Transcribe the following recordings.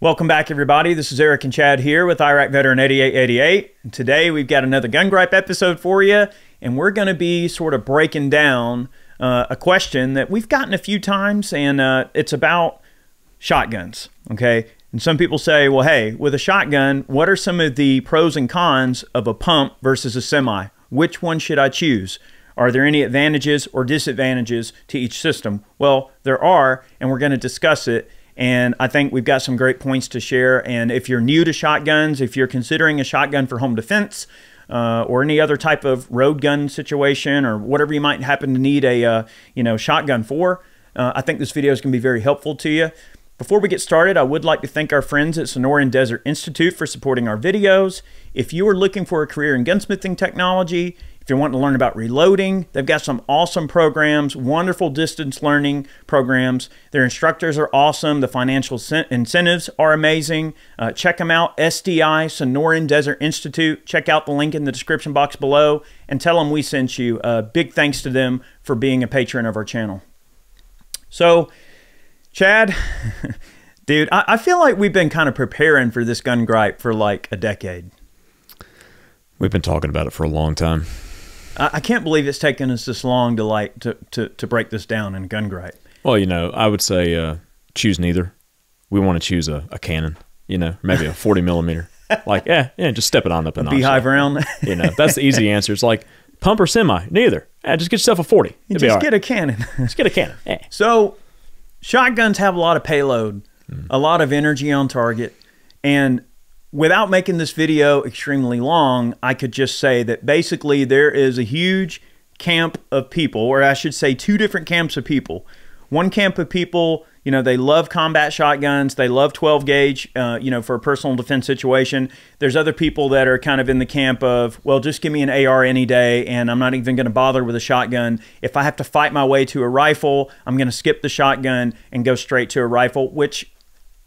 Welcome back, everybody. This is Eric and Chad here with Iraq Veteran 8888. And today we've got another Gun Gripe episode for you, and we're going to be sort of breaking down a question that we've gotten a few times, and it's about shotguns, okay? And some people say, well, hey, with a shotgun, what are some of the pros and cons of a pump versus a semi? Which one should I choose? Are there any advantages or disadvantages to each system? Well, there are, and we're going to discuss it. And I think we've got some great points to share. And if you're new to shotguns, if you're considering a shotgun for home defense or any other type of road gun situation or whatever you might happen to need a shotgun for, I think this video is going to be very helpful to you. Before we get started, I would like to thank our friends at Sonoran Desert Institute for supporting our videos. If you are looking for a career in gunsmithing technology, if you're wanting to learn about reloading, they've got some awesome programs, wonderful distance learning programs. Their instructors are awesome. The financial incentives are amazing. Check them out, SDI, Sonoran Desert Institute. Check out the link in the description box below and tell them we sent you. Big thanks to them for being a patron of our channel. So, Chad, dude, I feel like we've been kind of preparing for this gun gripe for like a decade. We've been talking about it for a long time. I can't believe it's taken us this long to break this down in gun gripe. Well, you know, I would say choose neither. We want to choose a cannon, you know, maybe a 40 millimeter. Like, yeah, just step it on up a notch. Beehive round. You know, that's the easy answer. It's like pump or semi, neither. Just get yourself a 40. Just get a cannon. Just get a cannon. Yeah. So shotguns have a lot of payload, a lot of energy on target, and without making this video extremely long, I could just say that basically there is a huge camp of people, or I should say two different camps of people. One camp of people, you know, they love combat shotguns. They love 12 gauge, for a personal defense situation. There's other people that are kind of in the camp of, well, just give me an AR any day, and I'm not even going to bother with a shotgun. If I have to fight my way to a rifle, I'm going to skip the shotgun and go straight to a rifle, which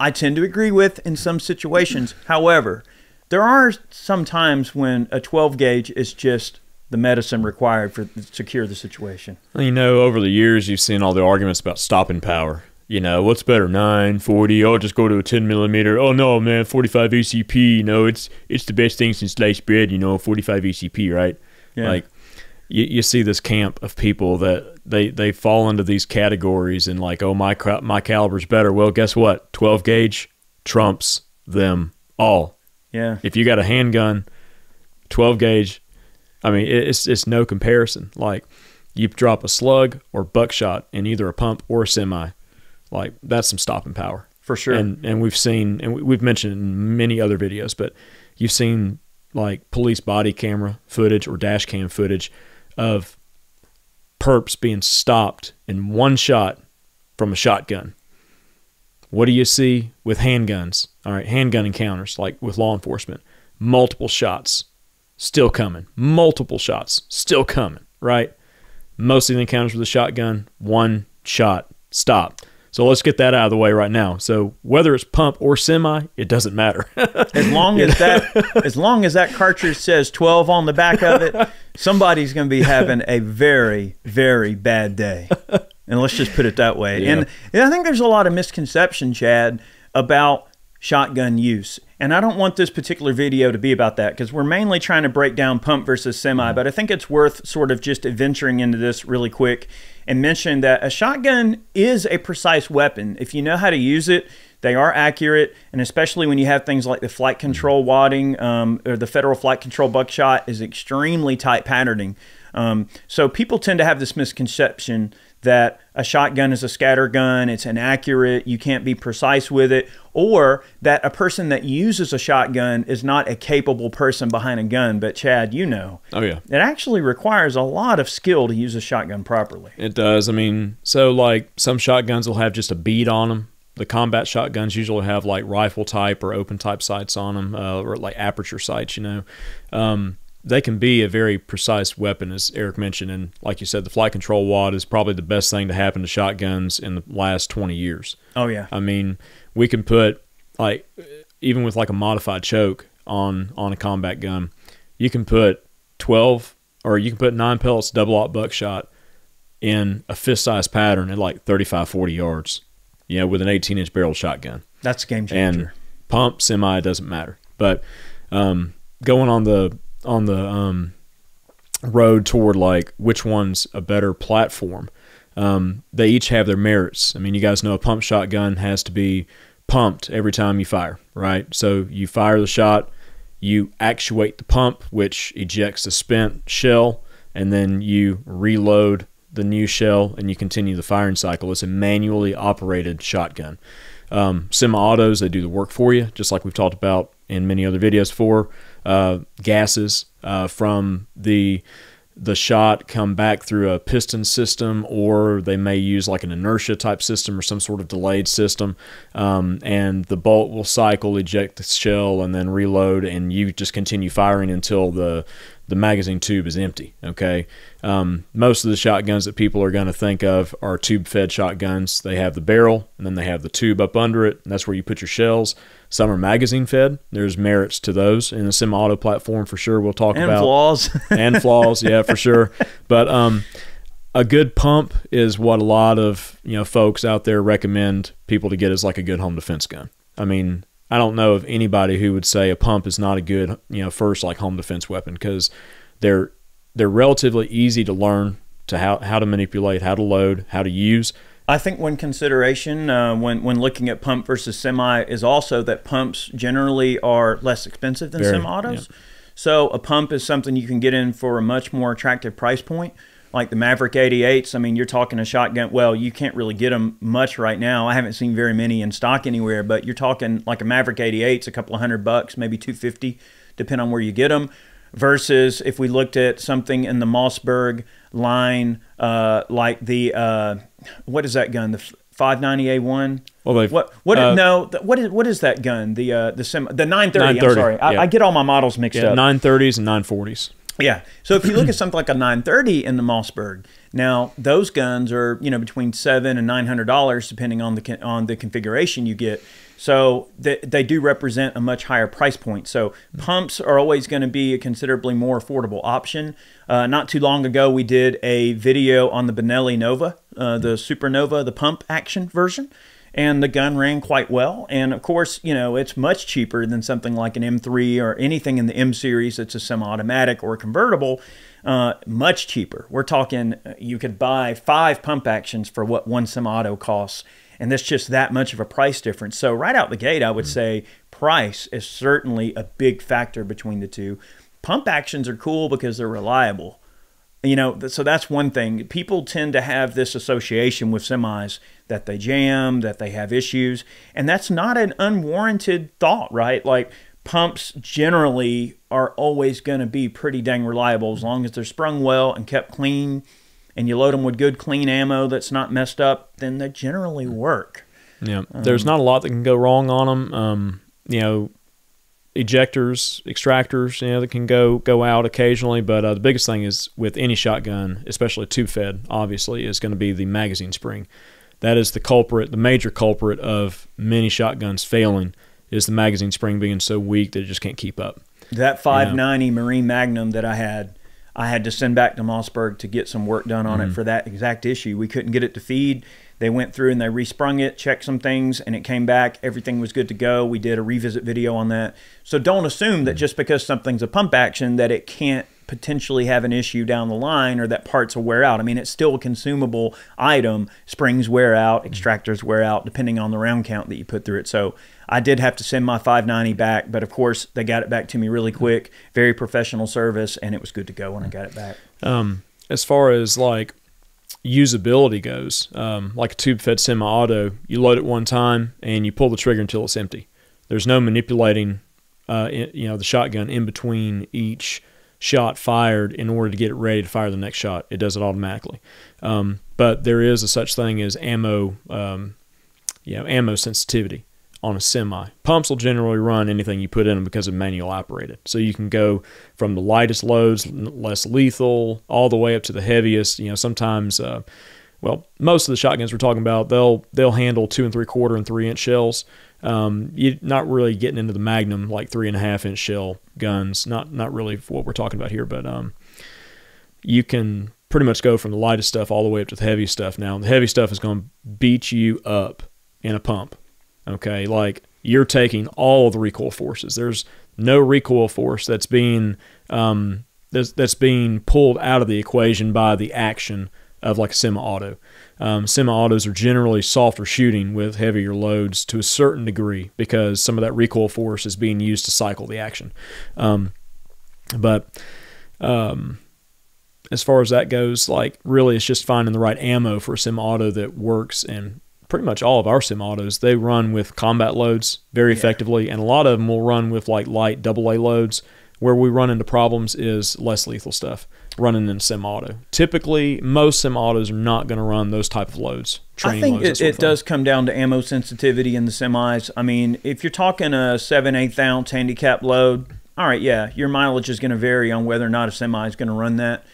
I tend to agree with in some situations. However, there are some times when a 12 gauge is just the medicine required to secure the situation. Well, you know, over the years, you've seen all the arguments about stopping power. You know, what's better, 9, 40? Oh, just go to a 10 millimeter. Oh, no, man, 45 ECP. You know, it's the best thing since sliced bread, you know, 45 ECP, right? Yeah. Like, you see this camp of people that they fall into these categories and like, oh, my caliber's better. Well, guess what? 12 gauge trumps them all. Yeah. If you got a handgun, 12 gauge, I mean, it's no comparison. Like, you drop a slug or buckshot in either a pump or a semi, like that's some stopping power for sure. And we've seen, and we've mentioned in many other videos, but you've seen like police body camera footage or dash cam footage of perps being stopped in one shot from a shotgun. What do you see with handguns? All right, handgun encounters, like with law enforcement. Multiple shots, still coming. Multiple shots, still coming, right? Most of the encounters with a shotgun, one shot, stop. So let's get that out of the way right now. So whether it's pump or semi, it doesn't matter. As long as that cartridge says 12 on the back of it, somebody's going to be having a very, very bad day. And let's just put it that way. Yeah. And I think there's a lot of misconception, Chad, about shotgun use. And I don't want this particular video to be about that because we're mainly trying to break down pump versus semi, but I think it's worth sort of just venturing into this really quick and mention that a shotgun is a precise weapon. If you know how to use it, they are accurate, and especially when you have things like the flight control wadding or the federal flight control buckshot is extremely tight patterning. So people tend to have this misconception that a shotgun is a scatter gun, it's inaccurate, you can't be precise with it, or that a person that uses a shotgun is not a capable person behind a gun. But Chad, you know, oh yeah, it actually requires a lot of skill to use a shotgun properly. It does. I mean, so like some shotguns will have just a bead on them. The combat shotguns usually have like rifle type or open type sights on them, or like aperture sights, you know. They can be a very precise weapon, as Eric mentioned, and like you said, the flight control wad is probably the best thing to happen to shotguns in the last 20 years. Oh yeah. I mean, we can put, like, even with like a modified choke on a combat gun, you can put 12 or you can put 9 pellets double-aught buckshot in a fist-sized pattern at like 35, 40 yards, you know, with an 18-inch barrel shotgun. That's a game changer. Pump, semi, it doesn't matter. But going on the road toward like which one's a better platform, they each have their merits. I mean, you guys know a pump shotgun has to be pumped every time you fire, right? So you fire the shot, you actuate the pump, which ejects the spent shell, and then you reload the new shell and you continue the firing cycle. It's a manually operated shotgun. Semi-autos, they do the work for you, just like we've talked about in many other videos before. Gases from the shot come back through a piston system, or they may use like an inertia type system or some sort of delayed system, and the bolt will cycle, eject the shell, and then reload, and you just continue firing until the magazine tube is empty. Okay, most of the shotguns that people are going to think of are tube-fed shotguns. They have the barrel, and then they have the tube up under it, and that's where you put your shells. Some are magazine-fed. There's merits to those in the semi-auto platform for sure. We'll talk about flaws. And flaws, yeah, for sure. But a good pump is what a lot of folks out there recommend people to get as like a good home defense gun. I mean, I don't know of anybody who would say a pump is not a good first like home defense weapon, because they're relatively easy to learn, to how to manipulate, how to load, how to use. I think one consideration when looking at pump versus semi is also that pumps generally are less expensive than semi-autos. Yeah. So a pump is something you can get in for a much more attractive price point. Like the Maverick 88s, I mean, you're talking a shotgun. Well, you can't really get them much right now. I haven't seen very many in stock anywhere, but you're talking like a Maverick 88's a couple of $100, maybe $250, depending on where you get them. Versus if we looked at something in the Mossberg line, like the what is that gun? The 590A1. Well, what is that gun? The 930. 930. I'm sorry, Yeah. I get all my models mixed up. 930s and 940s. Yeah. So if you look at something like a 930 in the Mossberg, now those guns are between $700 and $900 depending on the configuration you get. So they do represent a much higher price point. So pumps are always going to be a considerably more affordable option. Not too long ago, we did a video on the Benelli Nova, the Supernova, the pump action version. And the gun ran quite well. And of course, it's much cheaper than something like an M3 or anything in the M series that's a semi-automatic or a convertible. Much cheaper. We're talking you could buy 5 pump actions for what one semi-auto costs. And that's just that much of a price difference. So right out the gate, I would say price is certainly a big factor between the two. Pump actions are cool because they're reliable. So that's one thing. People tend to have this association with semis that they jam, that they have issues, and that's not an unwarranted thought, right? Like pumps generally are always going to be pretty dang reliable as long as they're sprung well and kept clean, and you load them with good clean ammo that's not messed up, then they generally work. Yeah, there's not a lot that can go wrong on them. Ejectors, extractors, that can go out occasionally, but the biggest thing is with any shotgun, especially tube-fed, obviously, is going to be the magazine spring. That is the culprit, the major culprit of many shotguns failing, is the magazine spring being so weak that it just can't keep up. That 590 Marine Magnum that I had to send back to Mossberg to get some work done on it for that exact issue. We couldn't get it to feed. They went through and they resprung it, checked some things, and it came back. Everything was good to go. We did a revisit video on that. So don't assume that just because something's a pump action that it can't potentially have an issue down the line or that parts will wear out. I mean, it's still a consumable item. Springs wear out, extractors wear out, depending on the round count that you put through it. So I did have to send my 590 back, but of course they got it back to me really quick, very professional service, and it was good to go when I got it back. As far as like usability goes, like a tube-fed semi-auto, you load it one time and you pull the trigger until it's empty. There's no manipulating, the shotgun in between each shot fired in order to get it ready to fire the next shot. It does it automatically. But there is a such thing as ammo sensitivity on a semi. Pumps will generally run anything you put in them because of manual operated. So you can go from the lightest loads, less lethal, all the way up to the heaviest. Sometimes, most of the shotguns we're talking about, they'll handle 2 3/4 and 3 inch shells. You're not really getting into the Magnum like 3.5 inch shell guns. Not really what we're talking about here, but you can pretty much go from the lightest stuff all the way up to the heavy stuff. Now the heavy stuff is going to beat you up in a pump. Okay, like you're taking all of the recoil forces. There's no recoil force that's being pulled out of the equation by the action of like a semi-auto. Semi-autos are generally softer shooting with heavier loads to a certain degree because some of that recoil force is being used to cycle the action. But as far as that goes, like really it's just finding the right ammo for a semi-auto that works. And pretty much all of our semi-autos, they run with combat loads very effectively, and a lot of them will run with like light AA loads. Where we run into problems is less lethal stuff running in semi-auto. Typically, most semi-autos are not going to run those type of loads. I think it does come down to ammo sensitivity in the semis. I mean, if you're talking a 7/8 ounce handicap load, all right, yeah, your mileage is going to vary on whether or not a semi is going to run that.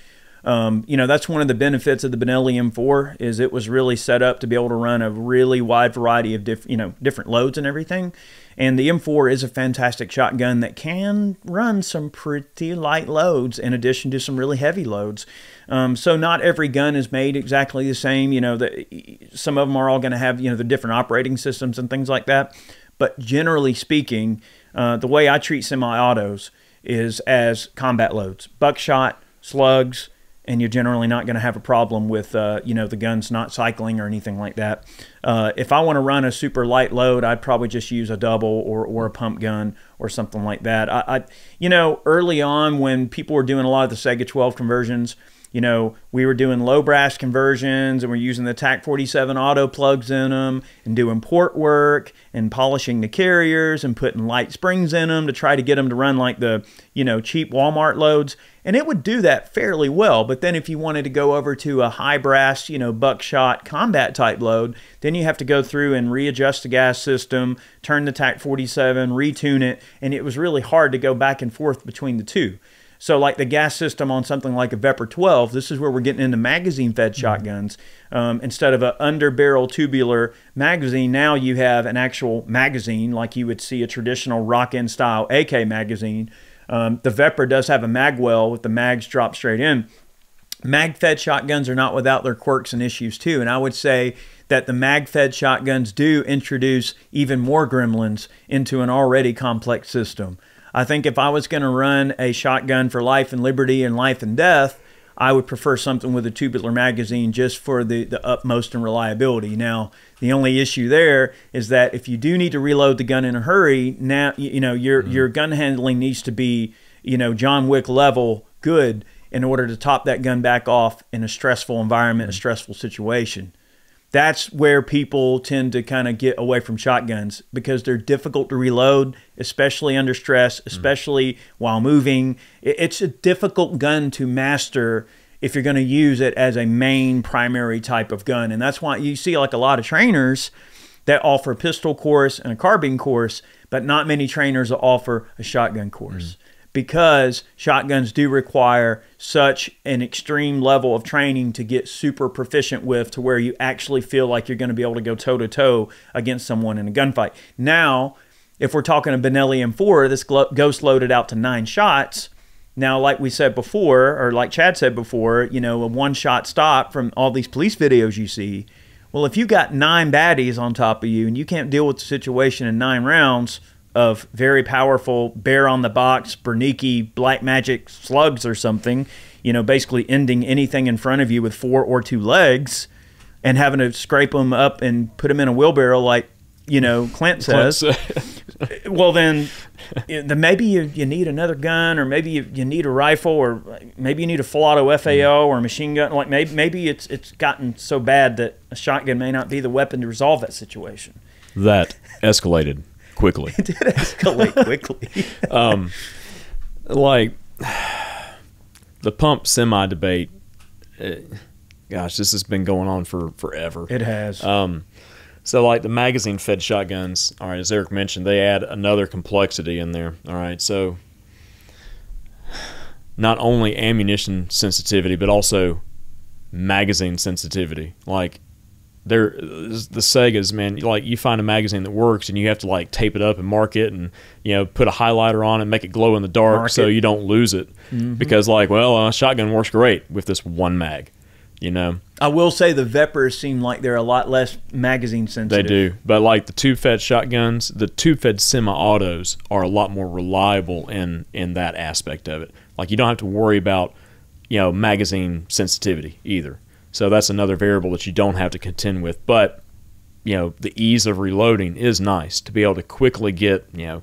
You know, that's one of the benefits of the Benelli M4 is it was really set up to be able to run a really wide variety of different loads and everything. And the M4 is a fantastic shotgun that can run some pretty light loads in addition to some really heavy loads. So not every gun is made exactly the same. You know, some of them are all going to have, the different operating systems and things like that. But generally speaking, the way I treat semi-autos is as combat loads, buckshot, slugs, and you're generally not going to have a problem with, the guns not cycling or anything like that. If I want to run a super light load, I'd probably just use a double or a pump gun or something like that. Early on when people were doing a lot of the Sega 12 conversions, we were doing low brass conversions and we're using the TAC 47 auto plugs in them and doing port work and polishing the carriers and putting light springs in them to try to get them to run like the, cheap Walmart loads. And it would do that fairly well. But then if you wanted to go over to a high brass, buckshot combat type load, then you have to go through and readjust the gas system, turn the TAC 47, retune it. And it was really hard to go back and forth between the two. So like the gas system on something like a Vepr 12, this is where we're getting into magazine-fed shotguns. Instead of an under-barrel tubular magazine, now you have an actual magazine like you would see a traditional Rock-In style AK magazine. The Vepr does have a mag well with the mags drop straight in. Mag-fed shotguns are not without their quirks and issues too, and I would say that the mag-fed shotguns do introduce even more gremlins into an already complex system. I think if I was going to run a shotgun for life and liberty and life and death, I would prefer something with a tubular magazine just for the utmost in reliability. Now, the only issue there is that if you do need to reload the gun in a hurry, now your gun handling needs to be, John Wick level good in order to top that gun back off in a stressful environment, a stressful situation. That's where people tend to kind of get away from shotguns because they're difficult to reload, especially under stress, especially while moving. It's a difficult gun to master if you're going to use it as a main primary type of gun. And that's why you see like a lot of trainers that offer a pistol course and a carbine course, but not many trainers that offer a shotgun course. Because shotguns do require such an extreme level of training to get super proficient with to where you actually feel like you're going to be able to go toe-to-toe against someone in a gunfight. Now, if we're talking a Benelli M4, this Ghost loaded out to 9 shots. Now, like we said before, or like Chad said before, a one-shot stop from all these police videos you see. Well, if you got 9 baddies on top of you and you can't deal with the situation in 9 rounds of very powerful bear-on-the-box, Berniki, black magic slugs or something, basically ending anything in front of you with 4 or 2 legs and having to scrape them up and put them in a wheelbarrow like, Clint says. Well, then maybe you need another gun, or maybe you need a rifle, or maybe you need a full-auto FAO or a machine gun. Like maybe it's gotten so bad that a shotgun may not be the weapon to resolve that situation. That escalated quickly. It did escalate quickly. Like the pump semi debate, gosh, this has been going on for forever. It has. So like the magazine fed shotguns, all right, as Eric mentioned, they add another complexity in there. All right, so not only ammunition sensitivity, but also magazine sensitivity. Like the Segas, man, like you find a magazine that works and you have to like tape it up and mark it and put a highlighter on it and make it glow in the dark so you don't lose it. Because like, well, a shotgun works great with this one mag. You know, I will say the Veprs seem like they're a lot less magazine sensitive. they do, but like the tube-fed shotguns, the tube-fed semi-autos are a lot more reliable in that aspect of it. Like you don't have to worry about, you know, magazine sensitivity either. So that's another variable that you don't have to contend with. But you know, the ease of reloading is nice to be able to quickly get, you know,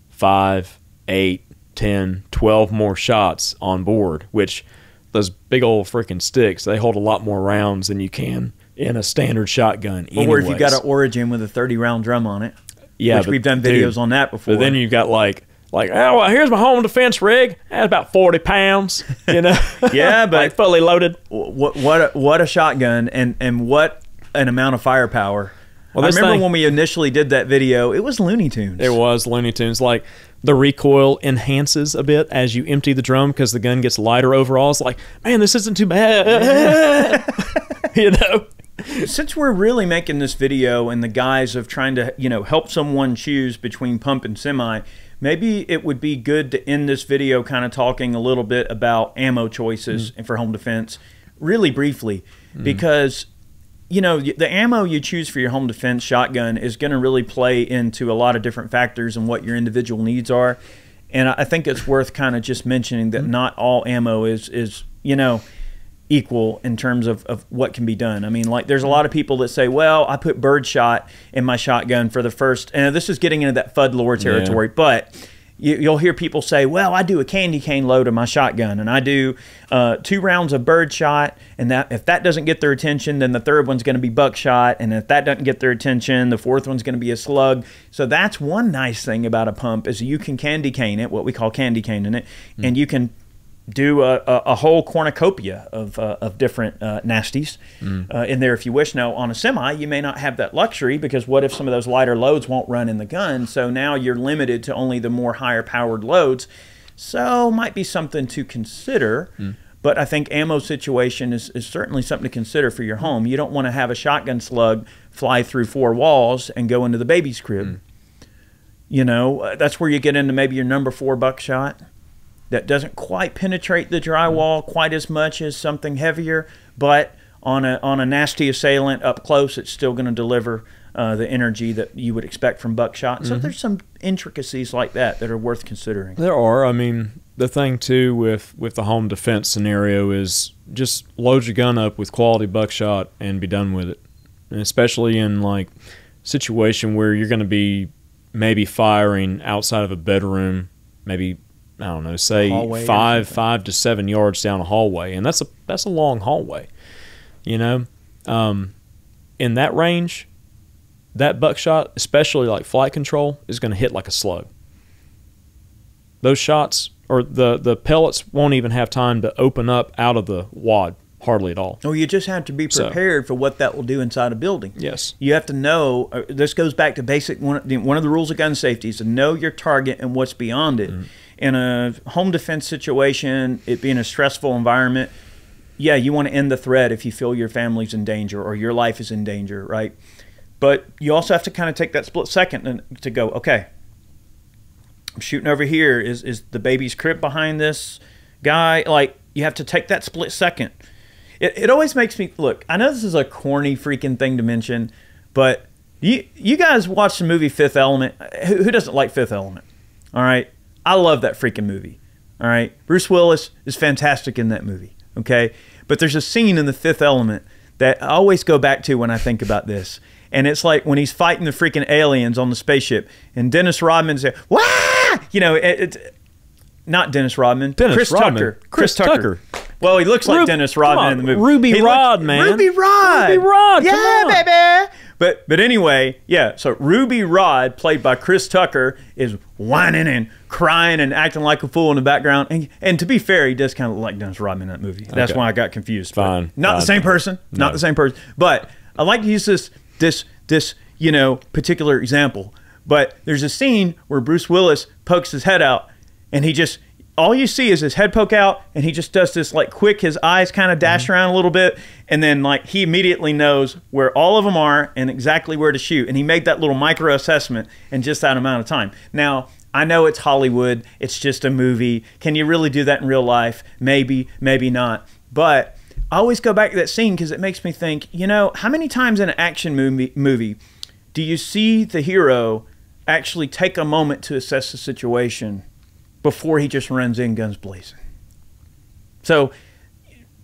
5, 8, 10, 12 more shots on board, which those big old freaking sticks, they hold a lot more rounds than you can in a standard shotgun. Or if you got an Origin with a 30-round drum on it, yeah, which we've done videos on that before. But then you've got like, oh, well, here's my home defense rig. That's about 40 pounds, you know. Yeah, but like fully loaded. What a shotgun, and what an amount of firepower. Well, I remember when we initially did that video, it was Looney Tunes. It was Looney Tunes. Like, the recoil enhances a bit as you empty the drum because the gun gets lighter overall. It's like, man, this isn't too bad. You know? Since we're really making this video in the guise of trying to, you know, help someone choose between pump and semi, maybe it would be good to end this video kind of talking a little bit about ammo choices for home defense, really briefly, because you know, the ammo you choose for your home defense shotgun is going to really play into a lot of different factors and what your individual needs are. And I think it's worth kind of just mentioning that not all ammo is you know, equal in terms of what can be done. I mean, like there's a lot of people that say, well, I put birdshot in my shotgun for the first, and this is getting into that FUD lore territory, but you'll hear people say, well, I do a candy cane load in my shotgun, and I do 2 rounds of birdshot, and that if that doesn't get their attention, then the third one's going to be buckshot, and if that doesn't get their attention, the fourth one's going to be a slug. So that's one nice thing about a pump is you can candy cane it, what we call candy caning it, and you can do a whole cornucopia of different nasties in there if you wish. Now, on a semi, you may not have that luxury because what if some of those lighter loads won't run in the gun? So now you're limited to only the more higher powered loads. So might be something to consider. But I think ammo situation is certainly something to consider for your home. You don't want to have a shotgun slug fly through 4 walls and go into the baby's crib. You know, that's where you get into maybe your number 4 buckshot that doesn't quite penetrate the drywall quite as much as something heavier, but on a nasty assailant up close, it's still going to deliver the energy that you would expect from buckshot. So there's some intricacies like that that are worth considering. There are. I mean, the thing too with the home defense scenario is just load your gun up with quality buckshot and be done with it. And especially in like situation where you're going to be maybe firing outside of a bedroom, maybe, I don't know, say 5 to 7 yards down a hallway, and that's a long hallway, you know. In that range, that buckshot, especially like flight control, is going to hit like a slug. Those shots, or the pellets, won't even have time to open up out of the wad hardly at all. Oh, you just have to be prepared for what that will do inside a building. Yes. You have to know, this goes back to basic, one of the rules of gun safety is to know your target and what's beyond it. In a home defense situation, it being a stressful environment, yeah, you want to end the threat if you feel your family's in danger or your life is in danger, right? But you also have to kind of take that split second to go, okay, I'm shooting over here. Is the baby's crib behind this guy? Like, you have to take that split second. It always makes me, look, I know this is a corny freaking thing to mention, but you guys watch the movie Fifth Element. Who doesn't like Fifth Element? All right? I love that freaking movie. All right? Bruce Willis is fantastic in that movie, okay? But there's a scene in The Fifth Element that I always go back to when I think about this. And it's like when he's fighting the freaking aliens on the spaceship, and Dennis Rodman says, "Wah!" You know, it's not Dennis Rodman. Chris Tucker. Well, he looks like Dennis Rodman in the movie. Ruby Rod, man. Ruby Rod. Ruby Rod. Yeah, baby. But anyway, yeah. So Ruby Rod, played by Chris Tucker, is whining and crying and acting like a fool in the background. And to be fair, he does kind of look like Dennis Rodman in that movie. That's why I got confused. Fine. Not the same person. No. Not the same person. But I like to use this you know, particular example. But there's a scene where Bruce Willis pokes his head out, and he just, all you see is his head poke out, and he just does this like quick, his eyes kind of dash around a little bit, and then like he immediately knows where all of them are and exactly where to shoot. And he made that little micro assessment in just that amount of time. Now, I know it's Hollywood, it's just a movie. Can you really do that in real life? Maybe, maybe not. But I always go back to that scene because it makes me think, you know, how many times in an action movie do you see the hero actually take a moment to assess the situation before he just runs in guns blazing? So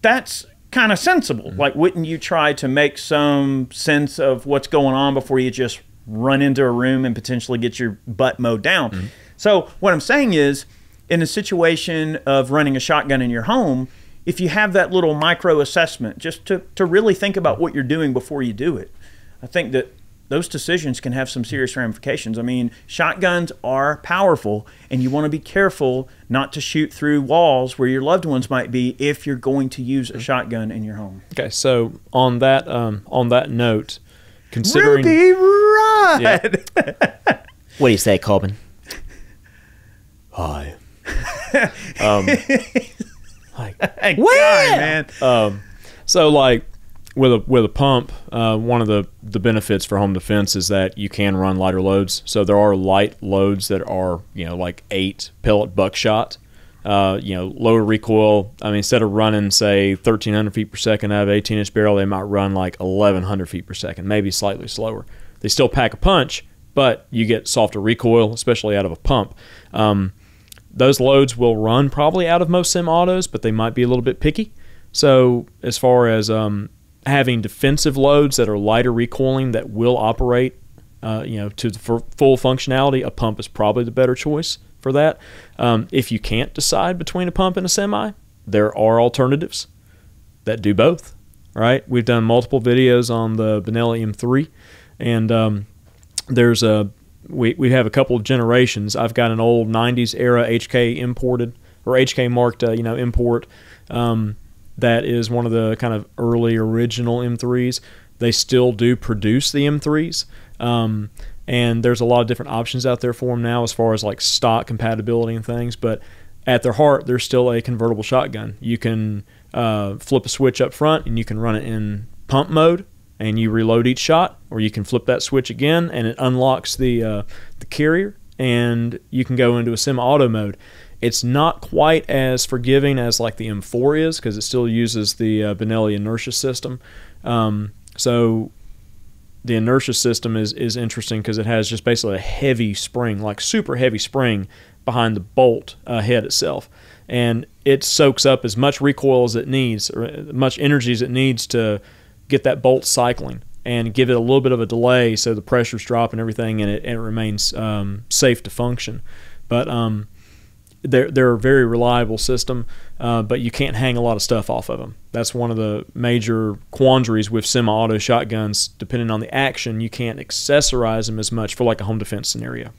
that's kind of sensible. Like, wouldn't you try to make some sense of what's going on before you just run into a room and potentially get your butt mowed down? So what I'm saying is, in a situation of running a shotgun in your home, if you have that little micro assessment, just to really think about what you're doing before you do it, I think that those decisions can have some serious ramifications. I mean, shotguns are powerful, and you want to be careful not to shoot through walls where your loved ones might be if you're going to use a shotgun in your home. Okay, so on that note, considering Ruby Rod. Yeah. What do you say, Corbin? Hi. Hey, God, man. So like with a pump, one of the benefits for home defense is that you can run lighter loads. So there are light loads that are, you know, like 8 pellet buckshot, you know, lower recoil. I mean, instead of running, say, 1,300 feet per second out of an 18-inch barrel, they might run like 1,100 feet per second, maybe slightly slower. They still pack a punch, but you get softer recoil, especially out of a pump. Those loads will run probably out of most semi-autos, but they might be a little bit picky. So as far as having defensive loads that are lighter recoiling that will operate, you know, to the full functionality, a pump is probably the better choice for that. If you can't decide between a pump and a semi, there are alternatives that do both. Right? We've done multiple videos on the Benelli M3, and there's a we have a couple of generations. I've got an old 90s era HK imported or HK marked you know, import that is one of the kind of early original M3s. They still do produce the M3s, and there's a lot of different options out there for them now as far as like stock compatibility and things, but at their heart they're still a convertible shotgun. You can flip a switch up front and you can run it in pump mode and you reload each shot, or you can flip that switch again and it unlocks the carrier and you can go into a semi-auto mode. It's not quite as forgiving as like the M4 is because it still uses the Benelli inertia system. So the inertia system is interesting because it has just basically a heavy spring, like super heavy spring behind the bolt head itself. And it soaks up as much recoil as it needs, or as much energy as it needs to get that bolt cycling and give it a little bit of a delay so the pressure's drop and everything, and it remains safe to function. But they're a very reliable system, but you can't hang a lot of stuff off of them. That's one of the major quandaries with semi-auto shotguns. Depending on the action, you can't accessorize them as much for like a home defense scenario.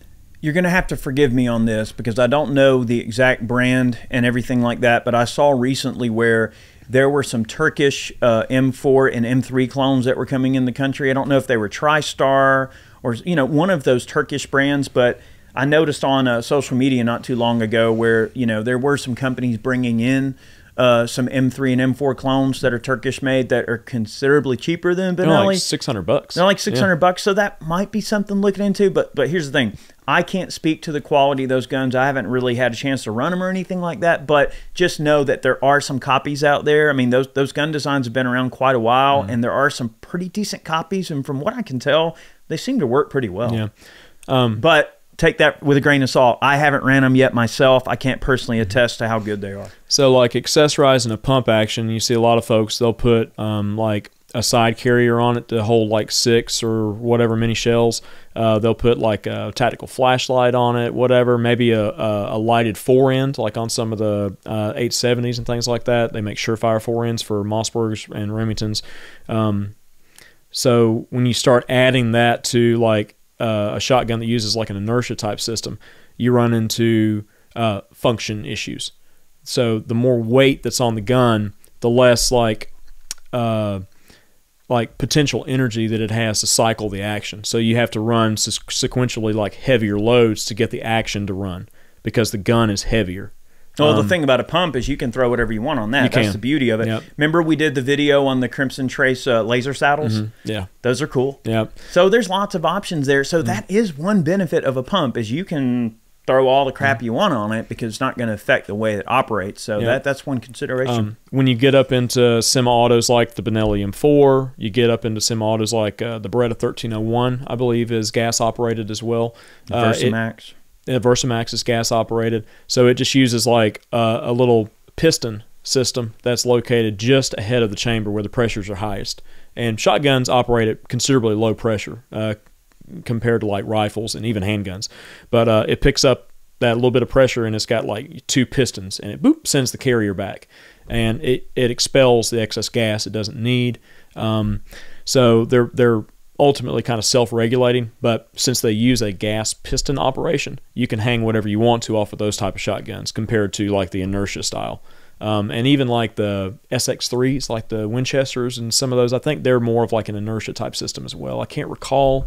You're going to have to forgive me on this because I don't know the exact brand and everything like that, but I saw recently where there were some Turkish M4 and M3 clones that were coming in the country. I don't know if they were TriStar or, you know, one of those Turkish brands, but I noticed on social media not too long ago where, you know, there were some companies bringing in some M3 and M4 clones that are Turkish made that are considerably cheaper than Benelli. Like $600. They're like $600, so that might be something looking into. But here's the thing. I can't speak to the quality of those guns. I haven't really had a chance to run them or anything like that, but just know that there are some copies out there. I mean, those gun designs have been around quite a while, and there are some pretty decent copies, and from what I can tell, they seem to work pretty well. Yeah. But take that with a grain of salt. I haven't ran them yet myself. I can't personally attest to how good they are. So like accessorizing a pump action, you see a lot of folks, they'll put like a side carrier on it to hold like 6 or whatever mini shells. They'll put like a tactical flashlight on it, whatever, maybe a lighted forend like on some of the 870s and things like that. They make surefire forends for Mossbergs and Remingtons. So when you start adding that to like a shotgun that uses like an inertia type system, you run into function issues. So the more weight that's on the gun, the less like potential energy that it has to cycle the action. So you have to run sequentially like heavier loads to get the action to run because the gun is heavier. Well, the thing about a pump is you can throw whatever you want on that. That's the beauty of it. Yep. Remember we did the video on the Crimson Trace laser saddles? Yeah. Those are cool. Yep. So there's lots of options there. So that is one benefit of a pump is you can throw all the crap you want on it because it's not going to affect the way it operates. So that's one consideration. When you get up into semi-autos like the Benelli M4, you get up into semi-autos like the Beretta 1301, I believe, is gas operated as well. Versamax. Versamax is gas operated, so it just uses like a little piston system that's located just ahead of the chamber where the pressures are highest. And shotguns operate at considerably low pressure compared to like rifles and even handguns, but it picks up that little bit of pressure, and it's got like 2 pistons, and it boop sends the carrier back, and it expels the excess gas it doesn't need. So they're ultimately kind of self-regulating, but since they use a gas piston operation, you can hang whatever you want to off of those type of shotguns compared to like the inertia style. And even like the SX3s, like the Winchesters and some of those, I think they're more of like an inertia type system as well. I can't recall.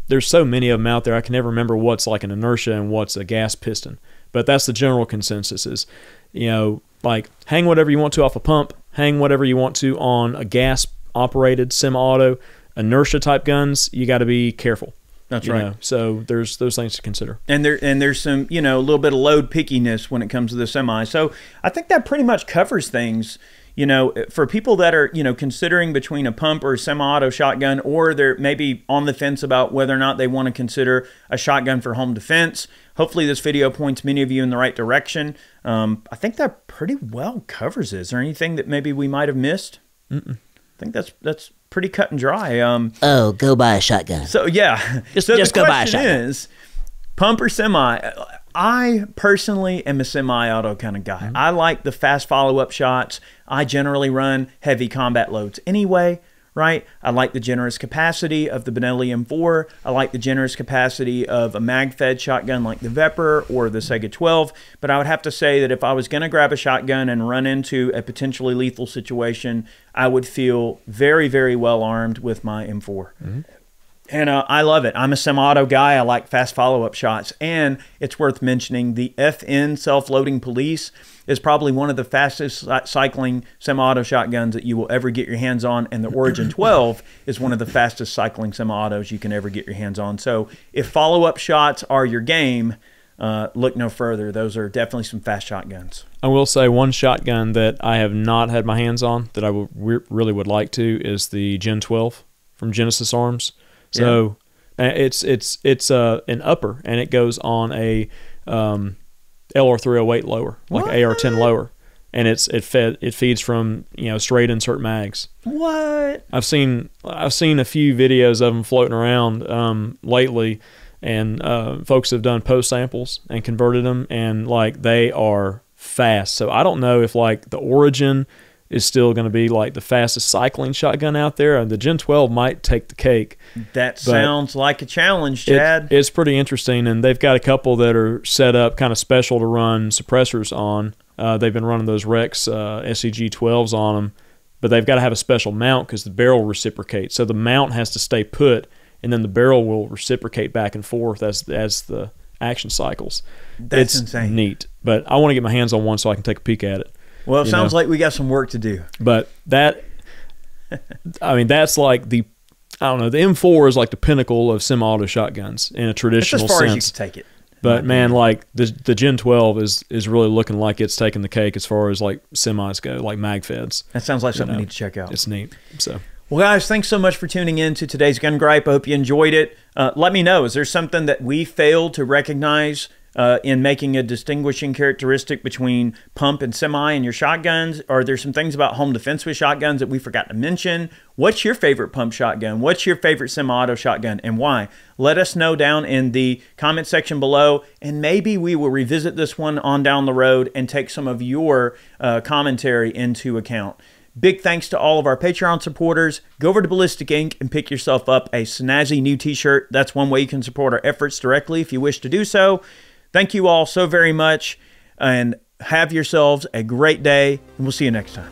There's so many of them out there, I can never remember what's like an inertia and what's a gas piston. But that's the general consensus is, you know, like hang whatever you want to off a pump, hang whatever you want to on a gas operated semi-auto. Inertia type guns, you got to be careful. That's right. So there's those things to consider. And there's some, you know, a little bit of load pickiness when it comes to the semi. So I think that pretty much covers things, you know, for people that are, you know, considering between a pump or a semi-auto shotgun, or they're maybe on the fence about whether or not they want to consider a shotgun for home defense. Hopefully this video points many of you in the right direction. I think that pretty well covers it. Is there anything that maybe we might have missed? I think that's pretty cut and dry. Oh, go buy a shotgun. So yeah, Just the go buy a question shotgun. is, pump or semi? I personally am a semi-auto kind of guy. I like the fast follow-up shots. I generally run heavy combat loads anyway, right? I like the generous capacity of the Benelli M4. I like the generous capacity of a mag-fed shotgun like the Vepr or the Sega 12. But I would have to say that if I was going to grab a shotgun and run into a potentially lethal situation, I would feel very, very well armed with my M4. And I love it. I'm a semi-auto guy. I like fast follow-up shots. And it's worth mentioning the FN self-loading police is probably one of the fastest cycling semi-auto shotguns that you will ever get your hands on. And the Origin 12 is one of the fastest cycling semi-autos you can ever get your hands on. So if follow-up shots are your game, look no further. Those are definitely some fast shotguns. I will say one shotgun that I have not had my hands on that I really would like to is the Gen 12 from Genesis Arms. So it's an upper, and it goes on a LR308 lower, like AR-10 lower, and it feeds from, you know, straight insert mags. What? I've seen a few videos of them floating around lately, and folks have done post samples and converted them, and like they are fast. So I don't know if like the Origin is still going to be like the fastest cycling shotgun out there, and the Gen 12 might take the cake. That sounds like a challenge, Chad. It's pretty interesting, and they've got a couple that are set up kind of special to run suppressors on. They've been running those Rex SEG 12s on them, but they've got to have a special mount because the barrel reciprocates. So the mount has to stay put, and then the barrel will reciprocate back and forth as the action cycles. That's it's insane. Neat, but I want to get my hands on one so I can take a peek at it. Well, it sounds like we got some work to do. But that, I mean, that's like the, I don't know, the M4 is like the pinnacle of semi-auto shotguns in a traditional That's as far sense. as you can take it. But man, like the Gen 12 is really looking like it's taking the cake as far as like semis go, like mag feds. That sounds like something we need to check out. It's neat. So. Well, guys, thanks so much for tuning in to today's Gun Gripe. I hope you enjoyed it. Let me know, is there something that we failed to recognize in making a distinguishing characteristic between pump and semi in your shotguns? Are there some things about home defense with shotguns that we forgot to mention? What's your favorite pump shotgun? What's your favorite semi-auto shotgun, and why? Let us know down in the comment section below, and maybe we will revisit this one on down the road and take some of your commentary into account. Big thanks to all of our Patreon supporters. Go over to Ballistic Ink and pick yourself up a snazzy new t-shirt. That's one way you can support our efforts directly if you wish to do so. Thank you all so very much, and have yourselves a great day, and we'll see you next time.